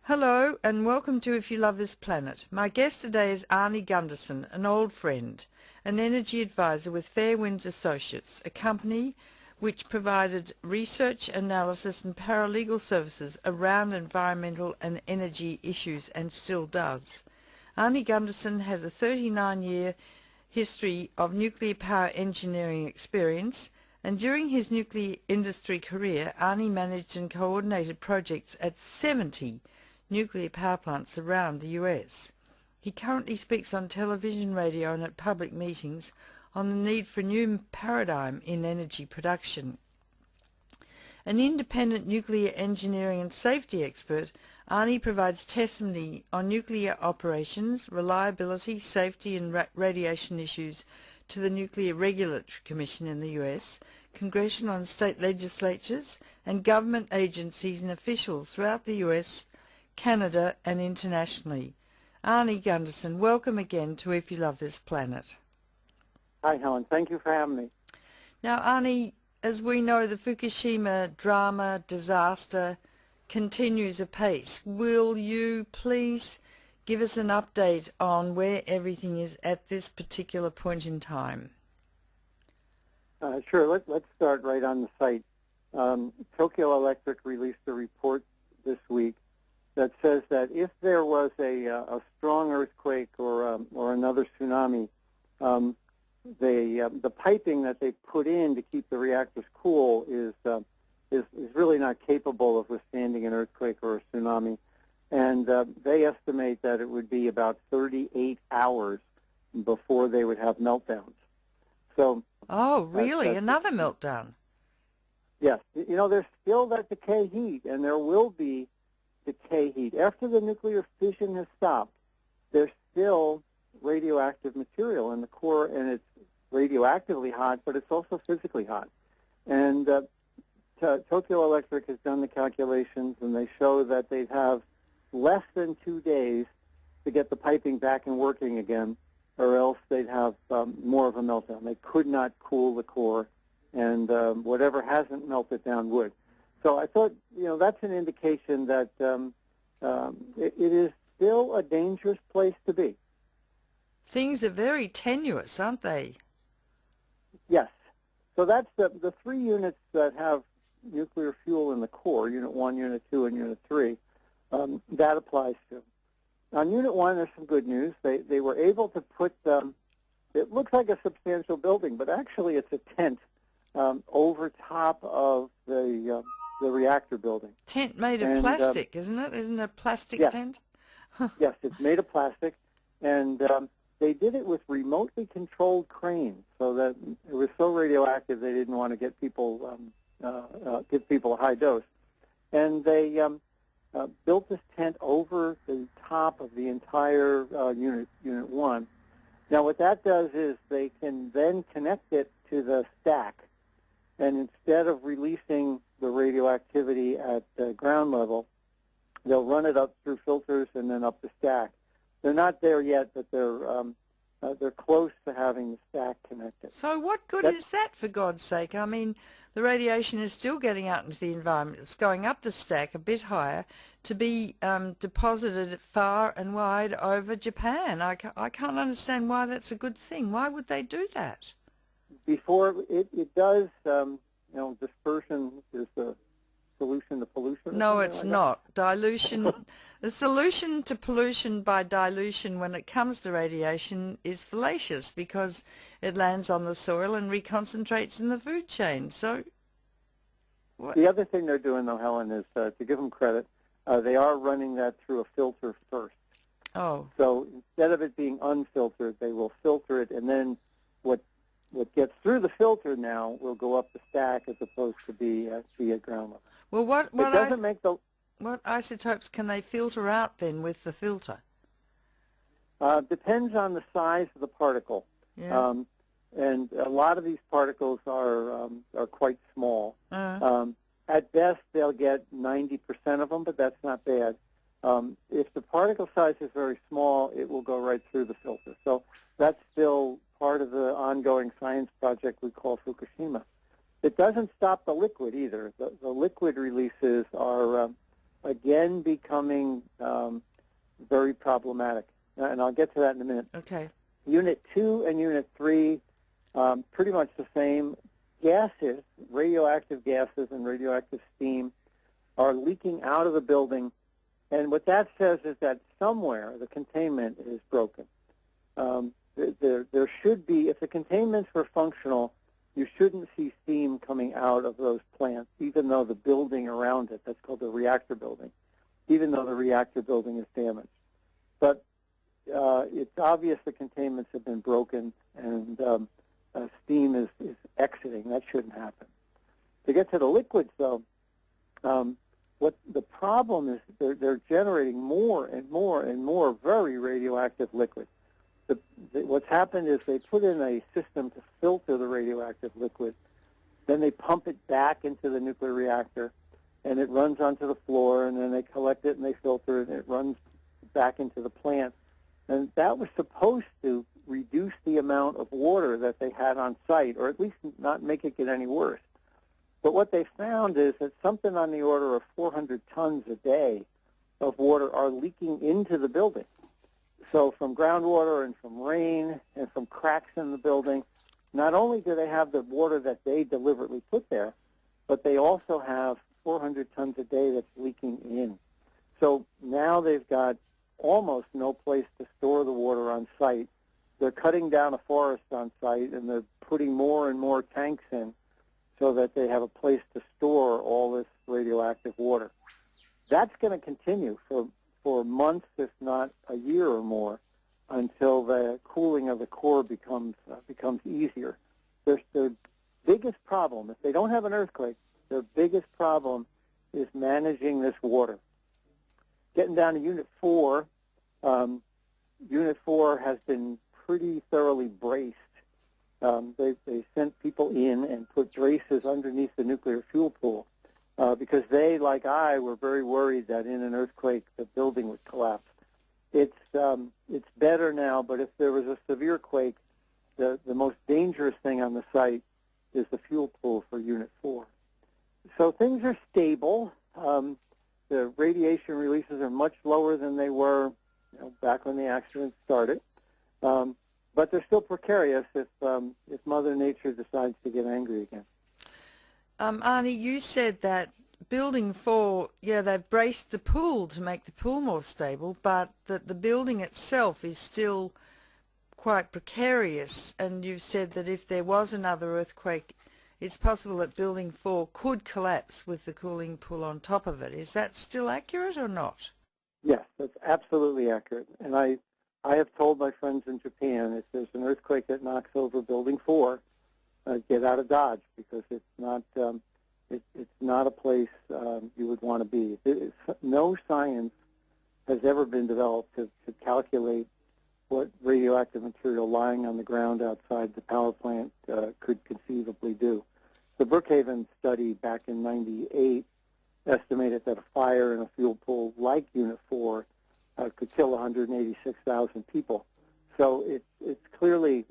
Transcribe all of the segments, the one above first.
Hello and welcome to If You Love This Planet. My guest today is Arnie Gunderson, an old friend, an energy advisor with Fairwinds Associates, a company which provided research, analysis and paralegal services around environmental and energy issues and still does. Arnie Gunderson has a 39-year history of nuclear power engineering experience, and during his nuclear industry career, Arnie managed and coordinated projects at 70 nuclear power plants around the US. He currently speaks on television, radio and at public meetings on the need for a new paradigm in energy production. An independent nuclear engineering and safety expert, Arnie provides testimony on nuclear operations, reliability, safety and radiation issues to the Nuclear Regulatory Commission in the US, congressional and state legislatures and government agencies and officials throughout the US, Canada and internationally. Arnie Gunderson, welcome again to If You Love This Planet. Hi, Helen. Thank you for having me. Now, Arnie, as we know, the Fukushima drama, disaster, continues apace. Will you please give us an update on where everything is at this particular point in time? Sure. Let's start right on the site. Tokyo Electric released a report this week that says that if there was a strong earthquake or another tsunami, the piping that they put in to keep the reactors cool is really not capable of withstanding an earthquake or a tsunami, and they estimate that it would be about 38 hours before they would have meltdowns. So. Oh, really? Another meltdown? Yes. You know, there's still that decay heat, and there will be decay heat. After the nuclear fission has stopped, there's still radioactive material in the core, and it's radioactively hot, but it's also physically hot. And Tokyo Electric has done the calculations, and they show that they'd have less than 2 days to get the piping back and working again, or else they'd have more of a meltdown. They could not cool the core, and whatever hasn't melted down would. So I thought, that's an indication that it is still a dangerous place to be. Things are very tenuous, aren't they? Yes. So that's the three units that have nuclear fuel in the core, Unit 1, Unit 2, and Unit 3, that applies to. On Unit 1, there's some good news. They were able to put, it looks like a substantial building, but actually it's a tent over top of the reactor building. Tent made of plastic, isn't it? Isn't it a plastic tent? Yes, it's made of plastic, and they did it with remotely controlled cranes, so that it was so radioactive they didn't want to get people give people a high dose, and they built this tent over the top of the entire Unit 1. Now, what that does is they can then connect it to the stack, and instead of releasing the radioactivity at ground level, they'll run it up through filters and then up the stack. They're not there yet, but they're close to having the stack connected. So what good is that, for God's sake? I mean, the radiation is still getting out into the environment. It's going up the stack a bit higher to be deposited far and wide over Japan. I can't understand why that's a good thing. Why would they do that? Before it does, dispersion is the solution to pollution. No, it's not. Dilution. The solution to pollution by dilution when it comes to radiation is fallacious, because it lands on the soil and reconcentrates in the food chain. So, the other thing they're doing, though, Helen, is to give them credit, they are running that through a filter first. Oh. So instead of it being unfiltered, they will filter it, and then what gets through the filter now will go up the stack as opposed to be at ground level. Well, what isotopes can they filter out then with the filter? Depends on the size of the particle. Yeah. And a lot of these particles are quite small. At best, they'll get 90% of them, but that's not bad. If the particle size is very small, it will go right through the filter. So that's still part of the ongoing science project we call Fukushima. It doesn't stop the liquid either. The liquid releases are again becoming very problematic. And I'll get to that in a minute. Okay. Unit 2 and Unit 3, pretty much the same. Gases, radioactive gases and radioactive steam, are leaking out of the building. And what that says is that somewhere the containment is broken. There should be, if the containments were functional, you shouldn't see steam coming out of those plants, even though the building around it, that's called the reactor building, even though the reactor building is damaged. But it's obvious the containments have been broken, and steam is exiting. That shouldn't happen. To get to the liquids, though, what the problem is, they're generating more and more and more very radioactive liquids. What's happened is they put in a system to filter the radioactive liquid. Then they pump it back into the nuclear reactor, and it runs onto the floor, and then they collect it and they filter it, and it runs back into the plant. And that was supposed to reduce the amount of water that they had on site, or at least not make it get any worse. But what they found is that something on the order of 400 tons a day of water are leaking into the building. So from groundwater and from rain and from cracks in the building, not only do they have the water that they deliberately put there, but they also have 400 tons a day that's leaking in. So now they've got almost no place to store the water on site. They're cutting down a forest on site, and they're putting more and more tanks in so that they have a place to store all this radioactive water. That's going to continue for months, if not a year or more, until the cooling of the core becomes easier. Their biggest problem, if they don't have an earthquake, their biggest problem is managing this water. Getting down to Unit 4, Unit 4 has been pretty thoroughly braced. They sent people in and put braces underneath the nuclear fuel pool because they, like I, were very worried that in an earthquake the building would collapse. It's better now, but if there was a severe quake, the most dangerous thing on the site is the fuel pool for Unit 4. So things are stable. The radiation releases are much lower than they were back when the accident started. But they're still precarious if Mother Nature decides to get angry again. Arnie, you said that Building 4, they've braced the pool to make the pool more stable, but that the building itself is still quite precarious. And you said that if there was another earthquake, it's possible that Building 4 could collapse with the cooling pool on top of it. Is that still accurate or not? Yes, that's absolutely accurate. And I have told my friends in Japan, if there's an earthquake that knocks over Building 4, get out of Dodge, because it's not a place you would want to be. No science has ever been developed to calculate what radioactive material lying on the ground outside the power plant could conceivably do. The Brookhaven study back in '98 estimated that a fire in a fuel pool like Unit 4 could kill 186,000 people. So it's clearly,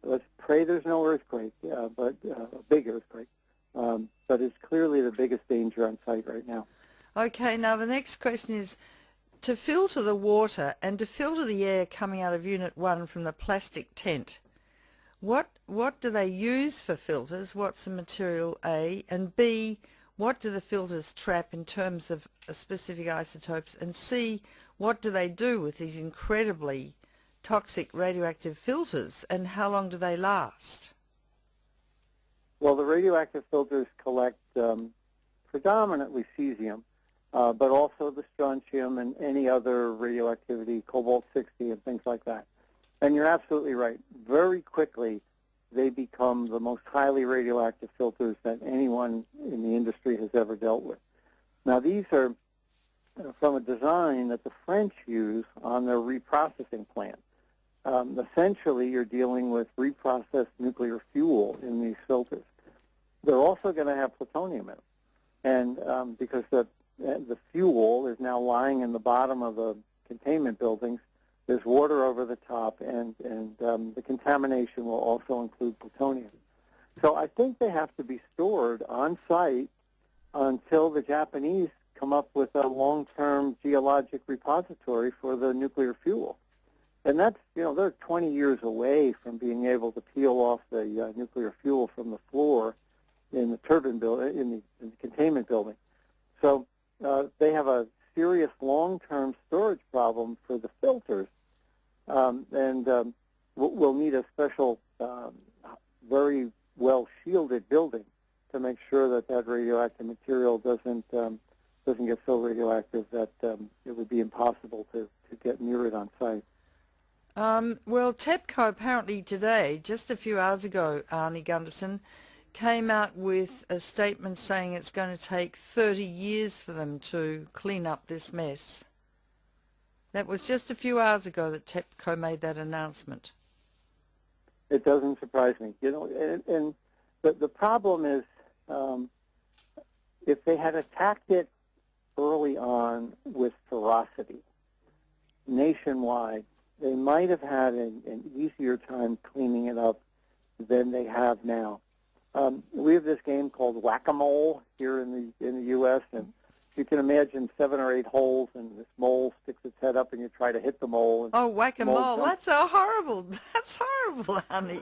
let's pray there's no earthquake, but a big earthquake. But it's clearly the biggest danger on site right now. Okay, now the next question is, to filter the water and to filter the air coming out of Unit 1 from the plastic tent, what do they use for filters? What's the material, A? And B, what do the filters trap in terms of specific isotopes? And C, what do they do with these incredibly toxic radioactive filters, and how long do they last? Well, the radioactive filters collect predominantly cesium, but also the strontium and any other radioactivity, cobalt-60 and things like that. And you're absolutely right. Very quickly, they become the most highly radioactive filters that anyone in the industry has ever dealt with. Now, these are from a design that the French use on their reprocessing plant. Essentially, you're dealing with reprocessed nuclear fuel in these filters. They're also going to have plutonium in them. And because the fuel is now lying in the bottom of the containment buildings, there's water over the top, and the contamination will also include plutonium. So I think they have to be stored on site until the Japanese come up with a long-term geologic repository for the nuclear fuel. And that's, they're 20 years away from being able to peel off the nuclear fuel from the floor in the turbine building, in the containment building. So they have a serious long-term storage problem for the filters, and we'll need a special, very well-shielded building to make sure that that radioactive material doesn't get so radioactive that it would be impossible to get near it on site. Well, TEPCO apparently today, just a few hours ago, Arnie Gunderson, came out with a statement saying it's going to take 30 years for them to clean up this mess. That was just a few hours ago that TEPCO made that announcement. It doesn't surprise me. And the problem is if they had attacked it early on with ferocity, nationwide, they might have had an easier time cleaning it up than they have now. We have this game called Whack-A-Mole here in the U.S., and you can imagine 7 or 8 holes, and this mole sticks its head up, and you try to hit the mole. And oh, Whack-A-Mole! That's so horrible. That's horrible, honey.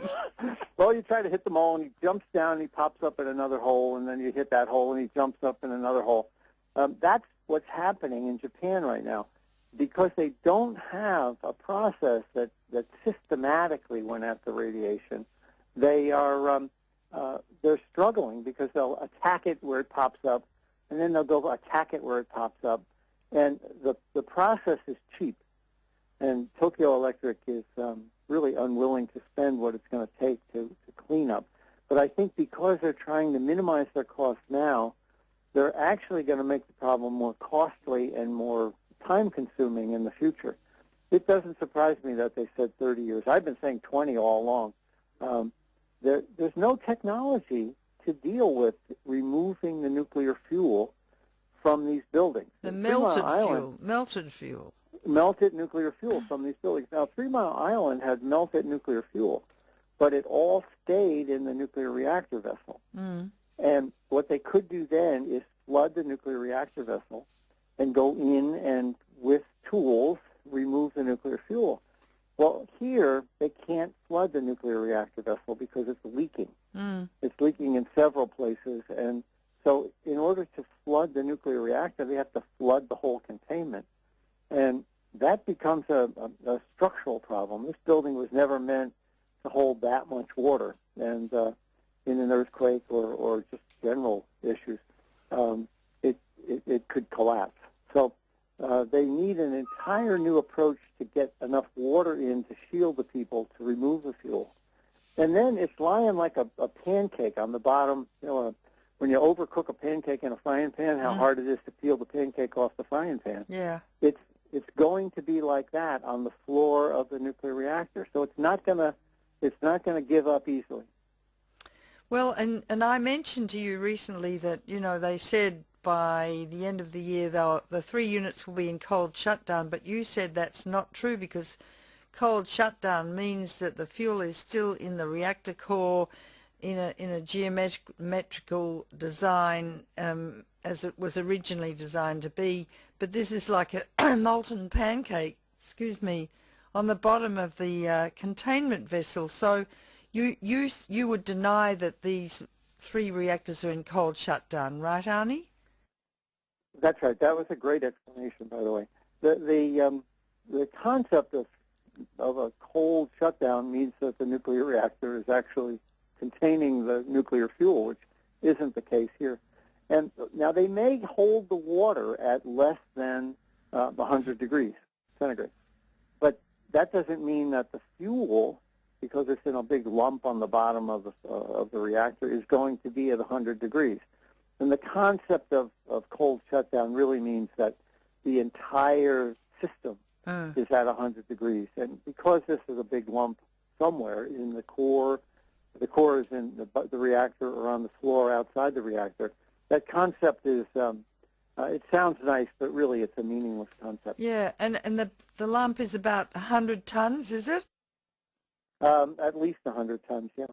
Well, you try to hit the mole, and he jumps down, and he pops up in another hole, and then you hit that hole, and he jumps up in another hole. That's what's happening in Japan right now, because they don't have a process that systematically went at the radiation. They are they're struggling because they'll attack it where it pops up, and then they'll go attack it where it pops up. And the process is cheap. And Tokyo Electric is really unwilling to spend what it's going to take to clean up. But I think because they're trying to minimize their costs now, they're actually going to make the problem more costly and more time-consuming in the future. It doesn't surprise me that they said 30 years. I've been saying 20 all along. There's no technology to deal with removing the nuclear fuel from these buildings. The melted fuel. Melted nuclear fuel from these buildings. Now, 3 Mile Island had melted nuclear fuel, but it all stayed in the nuclear reactor vessel. Mm. And what they could do then is flood the nuclear reactor vessel and go in and, with tools, remove the nuclear fuel. Well, here, they can't flood the nuclear reactor vessel because it's leaking. Mm. It's leaking in several places. And so in order to flood the nuclear reactor, they have to flood the whole containment. And that becomes a structural problem. This building was never meant to hold that much water. And in an earthquake or just general issues, it could collapse. So they need an entire new approach to get enough water in to shield the people to remove the fuel. And then it's lying like a pancake on the bottom. When you overcook a pancake in a frying pan, how hard it is to peel the pancake off the frying pan. Yeah. It's going to be like that on the floor of the nuclear reactor. So it's not gonna give up easily. Well, and I mentioned to you recently that they said by the end of the year the 3 units will be in cold shutdown, but you said that's not true because cold shutdown means that the fuel is still in the reactor core in a geometrical design as it was originally designed to be. But this is like a molten pancake, on the bottom of the containment vessel. So you would deny that these 3 reactors are in cold shutdown, right, Arnie? That's right. That was a great explanation, by the way. The concept of a cold shutdown means that the nuclear reactor is actually containing the nuclear fuel, which isn't the case here. And now they may hold the water at less than 100 degrees centigrade, but that doesn't mean that the fuel, because it's in a big lump on the bottom of the reactor, is going to be at 100 degrees. And the concept of cold shutdown really means that the entire system is at 100 degrees. And because this is a big lump somewhere in the core is in the reactor or on the floor outside the reactor, that concept is, it sounds nice, but really it's a meaningless concept. Yeah, and the lump is about 100 tons, is it? At least 100 tons, yeah.